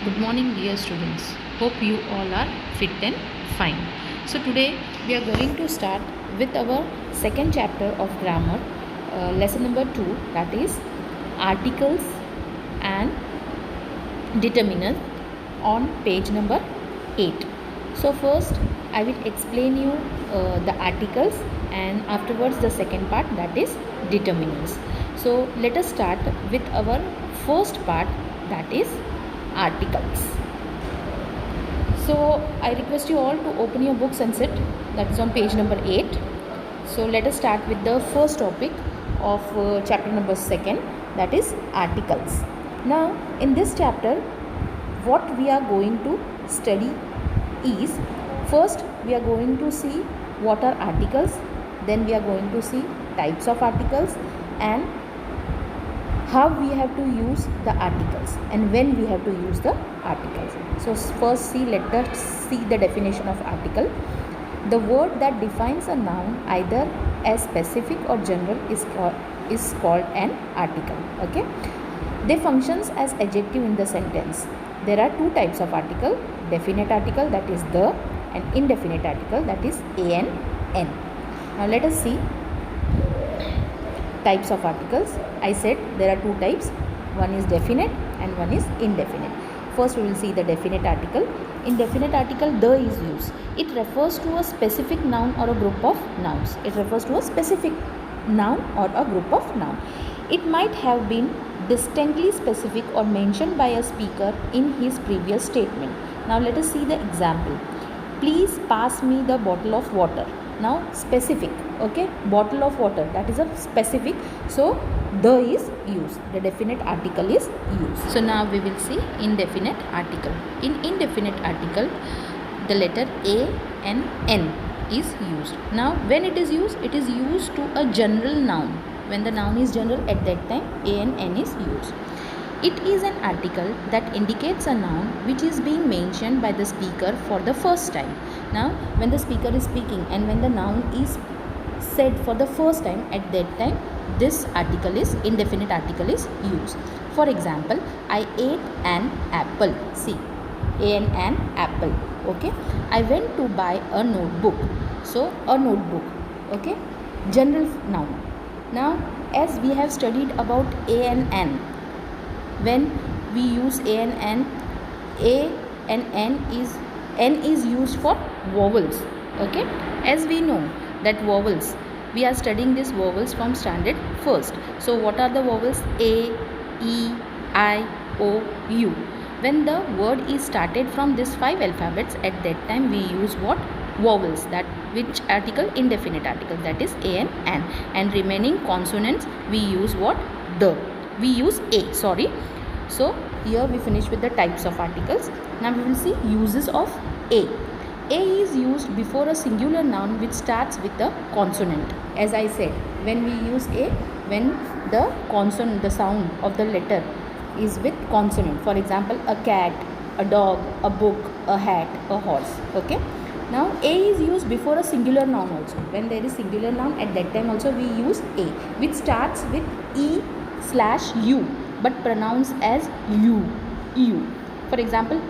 Good morning, dear students. Hope you all are fit and fine. So, today we are going to start with our second chapter of grammar, lesson number 2, that is articles and determinant on page number 8. So, first I will explain you the articles and afterwards the second part, that is determinants. So, let us start with our first part, that is articles. So I request you all to open your books and sit. That is on page number 8. So let us start with the first topic of chapter number 2, that is articles. Now in this chapter, what we are going to study is, first we are going to see what are articles, then we are going to see types of articles and how we have to use the articles and when we have to use the articles. So first let us see the definition of article. The word that defines a noun either as specific or general is called an article. Okay, they functions as adjective in the sentence. There are two types of article: definite article, that is the, and indefinite article, that is an, n. Now let us see types of articles. I said there are two types, one is definite and one is indefinite. First we will see the definite article. In definite article, the is used. It refers to a specific noun or a group of nouns. It refers to a specific noun or a group of noun. It might have been distinctly specific or mentioned by a speaker in his previous statement. Now let us see the example. Please pass me the bottle of water. Now specific, okay, bottle of water, that is a specific, so the is used, the definite article is used. So now we will see indefinite article. In indefinite article, the letter a and n is used. Now when it is used to a general noun. When the noun is general, at that time a and n is used. It is an article that indicates a noun which is being mentioned by the speaker for the first time. Now, when the speaker is speaking and when the noun is said for the first time, at that time this article is, indefinite article is used. For example, I ate an apple. See, an apple. Okay. I went to buy a notebook. So, a notebook. Okay. General noun. Now, as we have studied about a and n, when we use a and n is used for vowels. Okay, as we know that vowels, we are studying these vowels from standard first. So what are the vowels? A, E, I, O, U. When the word is started from these 5 alphabets, at that time we use what? Vowels. That which article? Indefinite article, that is a and n. And remaining consonants we use what? The. We use a, sorry. So here we finish with the types of articles. Now we will see uses of a. A is used before a singular noun which starts with a consonant. As I said, when we use a, when the consonant, the sound of the letter is with consonant. For example, a cat, a dog, a book, a hat, a horse. Okay. Now a is used before a singular noun also. When there is singular noun, at that time also we use a, which starts with E/U but pronounced as U. For example,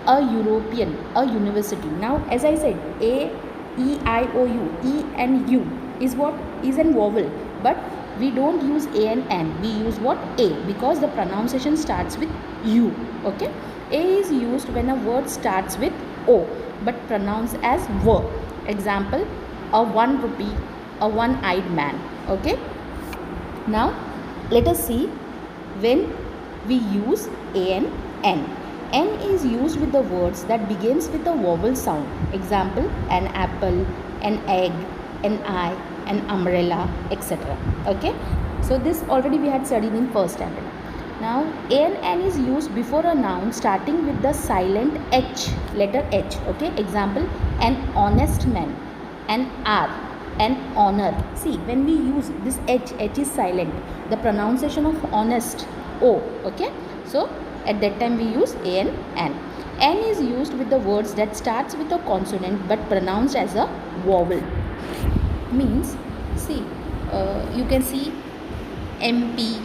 a European, a university. Now as I said, a, E, I, O, U, E and U is what? Is an vowel, but we don't use a and n. We use what? A, because the pronunciation starts with U. Okay. A is used when a word starts with O but pronounced as V. Example, a 1 rupee, a one-eyed man. Okay. Now let us see when we use a and n. N is used with the words that begins with a vowel sound. Example, an apple, an egg, an eye, an umbrella, etc. Okay. So this already we had studied in first standard. Now a and n is used before a noun starting with the silent H, letter H. Okay. Example, an honest man, an R, an honor. See, when we use this H is silent. The pronunciation of honest, O. Okay. So at that time we use a and n. N is used with the words that starts with a consonant but pronounced as a vowel. Means, see, you can see MP,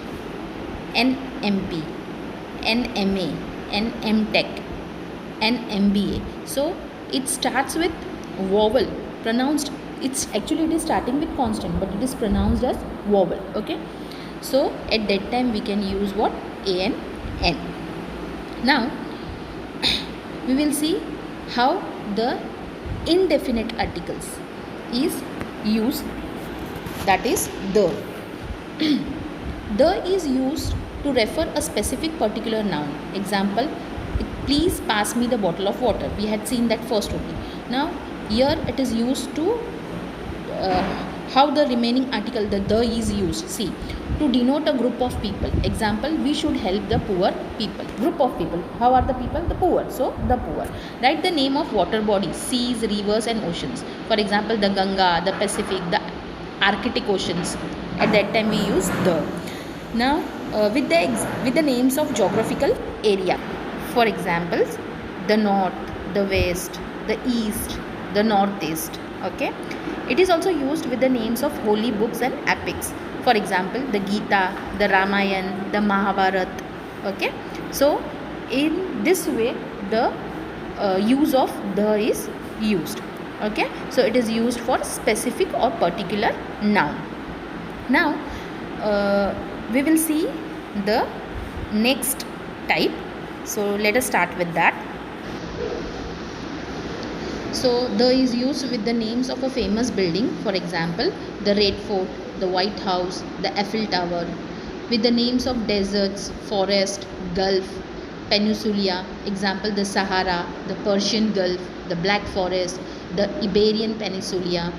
NMP, NMA, an MTech, an MBA. So it starts with vowel, pronounced, it is starting with consonant, but it is pronounced as vowel. Okay, so at that time we can use what? A and N. Now we will see how the indefinite articles is used, that is the. The is used to refer a specific particular noun. Example, please pass me the bottle of water. We had seen that first only. Now here it is used to how the remaining article, the is used. See, to denote a group of people. Example, we should help the poor people. Group of people. How are the people? The poor. So the poor. Write the name of water bodies, seas, rivers and oceans. For example, the Ganga, the Pacific, the Arctic oceans. At that time we use the. Now with the names of geographical area. For examples, the north, the west, the east, the northeast. Okay. It is also used with the names of holy books and epics. For example, the Gita, the Ramayana, the Mahabharata. Okay. So in this way the use of the is used. Okay. So it is used for specific or particular noun. Now we will see the next type. So let us start with that. So the is used with the names of a famous building. For example, the Red Fort, the White House, the Eiffel Tower. With the names of deserts, forest, gulf, peninsula. Example, the Sahara, the Persian Gulf, the Black Forest, the Iberian Peninsula.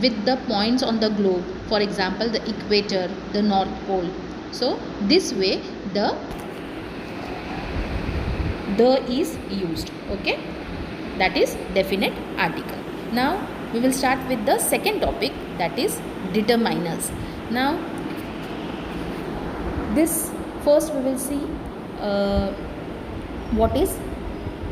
With the points on the globe. For example, the equator, the North Pole. So this way the is used. Okay, that is definite article. Now we will start with the second topic, that is determiners. Now this first we will see what is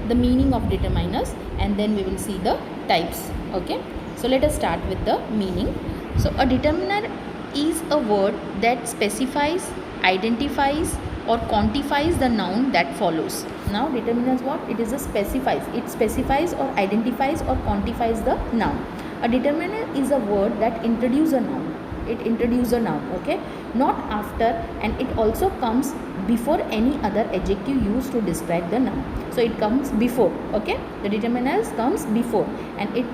the meaning of determiners, and then we will see the types. Okay, so let us start with the meaning. So a determiner is a word that specifies, identifies or quantifies the noun that follows. Now determiners what? It is a specifies. It specifies or identifies or quantifies the noun. A determiner is a word that introduces a noun. It introduces a noun. Okay, not after, and it also comes before any other adjective used to describe the noun. So it comes before. Okay, the determiners comes before and it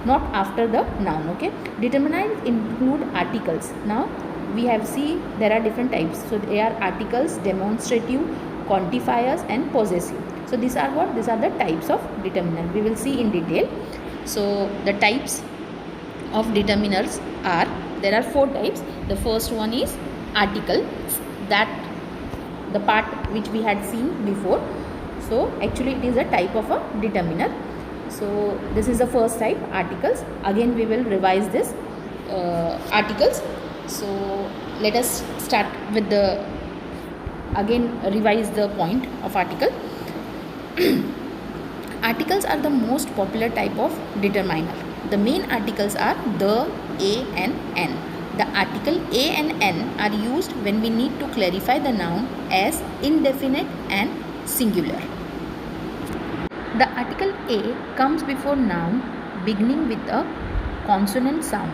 not after the noun. Okay, determiners include articles. Now we have seen there are different types. So they are articles, demonstrative, quantifiers and possessive. So these are what? These are the types of determiner. We will see in detail. So the types of determiners are, there are 4 types. The first one is article, that the part which we had seen before. So actually it is a type of a determiner. So this is the first type, articles. Again we will revise this articles. So let us start with the, again revise the point of article. Articles are the most popular type of determiner. The main articles are the, a and n. The article a and n are used when we need to clarify the noun as indefinite and singular. The article a comes before noun beginning with a consonant sound,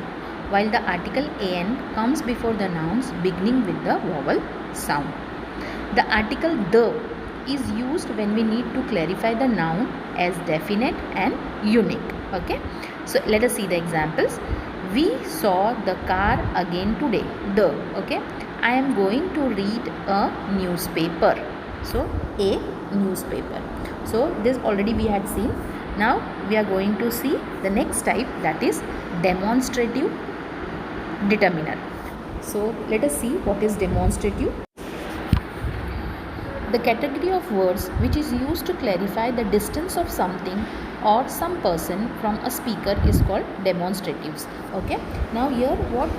while the article an comes before the nouns beginning with the vowel sound. The article the is used when we need to clarify the noun as definite and unique. Okay, so let us see the examples. We saw the car again today. The. Okay, I am going to read a newspaper. So a newspaper. So this already we had seen. Now we are going to see the next type, that is demonstrative determiner. So let us see what is demonstrative. The category of words which is used to clarify the distance of something or some person from a speaker is called demonstratives. Okay, now here what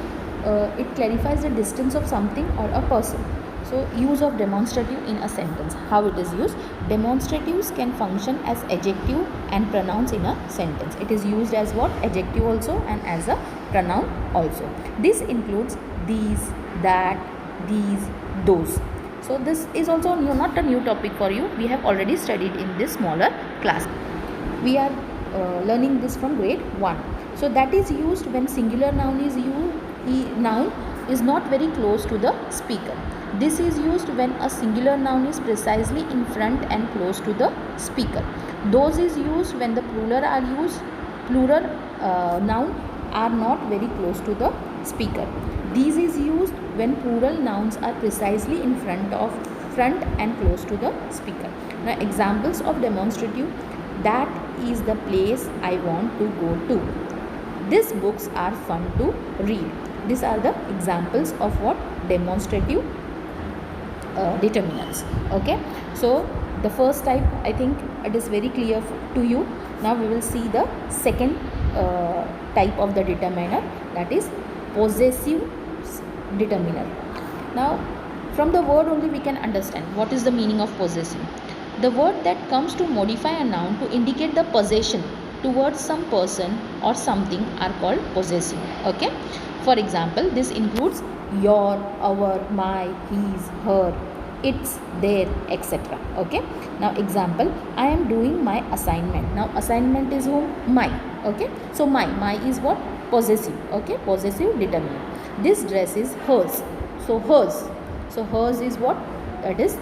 it clarifies the distance of something or a person. So use of demonstrative in a sentence. How it is used? Demonstratives can function as adjective and pronouns in a sentence. It is used as what? Adjective also and as a pronoun also. This includes these, that, these, those. So this is also not a new topic for you. We have already studied in this smaller class. We are learning this from grade 1. So that is used when singular noun is not very close to the speaker. This is used when a singular noun is precisely in front and close to the speaker. Those is used when the plural noun are not very close to the speaker. These is used when plural nouns are precisely in front and close to the speaker. Now examples of demonstrative: that is the place I want to go to. These books are fun to read. These are the examples of what? Demonstrative determinants. Okay, so the first type, I think it is very clear to you. Now we will see the second type of the determiner, that is possessive determiner. Now from the word only we can understand what is the meaning of possessive. The word that comes to modify a noun to indicate the possession towards some person or something are called possessive. Okay, for example, this includes your, our, my, his, her, its, their, etc. Okay, now example: I am doing my assignment. Now assignment is whom? My. Okay, so my is what? Possessive. Okay, possessive determiner. This dress is hers. So hers. So hers is what? That is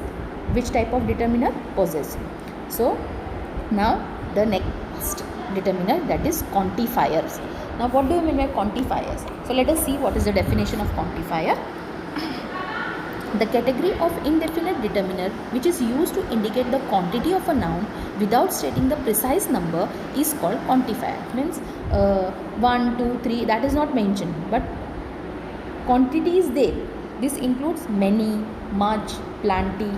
which type of determiner? Possessive. So now the next determiner, that is quantifiers. Now what do you mean by quantifiers? So let us see what is the definition of quantifier. The category of indefinite determiner which is used to indicate the quantity of a noun without stating the precise number is called quantifier. Means 1, 2, 3, that is not mentioned, but quantity is there. This includes many, much, plenty,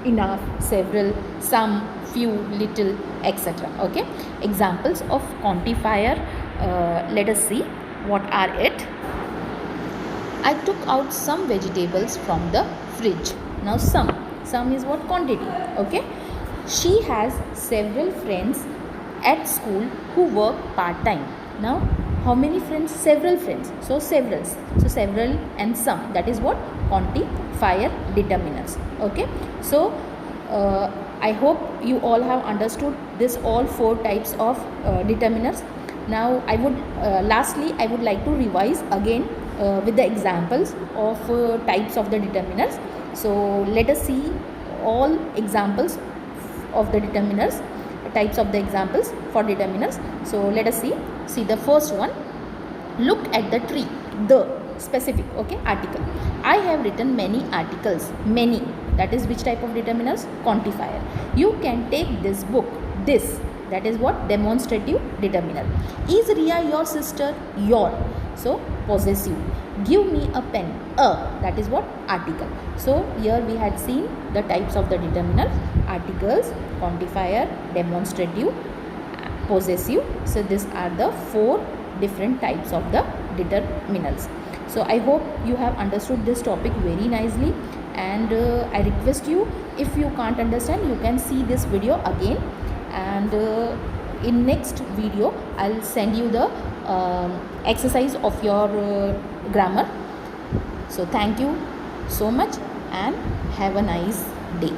enough, several, some, few, little, etc. Okay, examples of quantifier, let us see what are it. I took out some vegetables from the fridge. Now some is what? Quantity. Okay, she has several friends at school who work part time. Now how many friends? Several friends. So several and some, that is what? Quantifier determinants. Okay, so I hope you all have understood this all 4 types of determiners. Now I would lastly I would like to revise again with the examples of types of the determiners. So let us see all examples of the determiners, types of the examples for determiners. So let us see the first one. Look at the tree. The specific, okay, article. I have written many articles. Many, that is which type of determiners? Quantifier. You can take this book. This, that is what? Demonstrative determiner. Is Ria your sister? Your. So possessive. Give me a pen. That is what? Article. So here we had seen the types of the determiners: articles, quantifier, demonstrative, possessive. So these are the 4 different types of the determiners. So I hope you have understood this topic very nicely, and I request you, if you can't understand, you can see this video again, and in next video I'll send you the exercise of your grammar. So thank you so much and have a nice day.